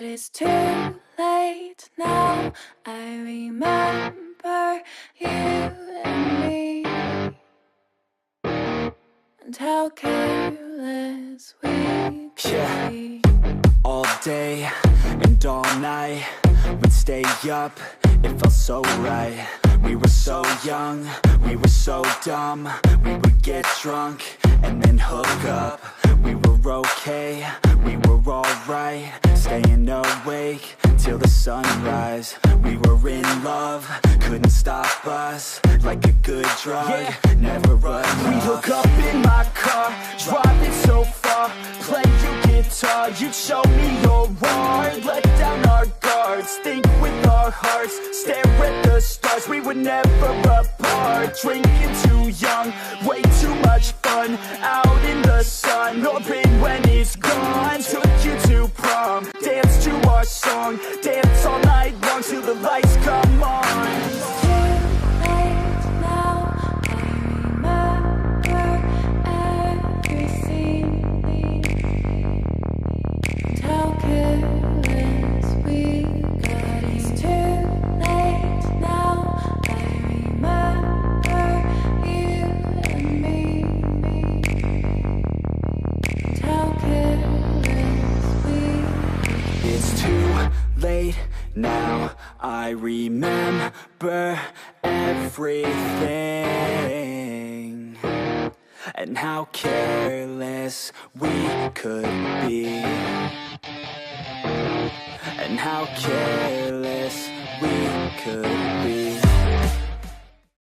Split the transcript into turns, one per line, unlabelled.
But it's too late now. I remember you and me, and how careless we could be.
All day and all night, we'd stay up, it felt so right. We were so young, we were so dumb. We would get drunk and then hook up. We were okay, we were alright, staying awake till the sunrise. We were in love, couldn't stop us, like a good drug, never enough.
We'd hook up in my car, driving so far, play your guitar, you'd show me your art. Let down our guards, think with our hearts, stare at the stars. We were never apart, drinking too young, way too much fun, out in the sun, hoping when it's gone. Took you to prom, dance to our song, dance all night long till the lights come on.
Late now, I remember everything, and how careless we could be, and how careless we could be.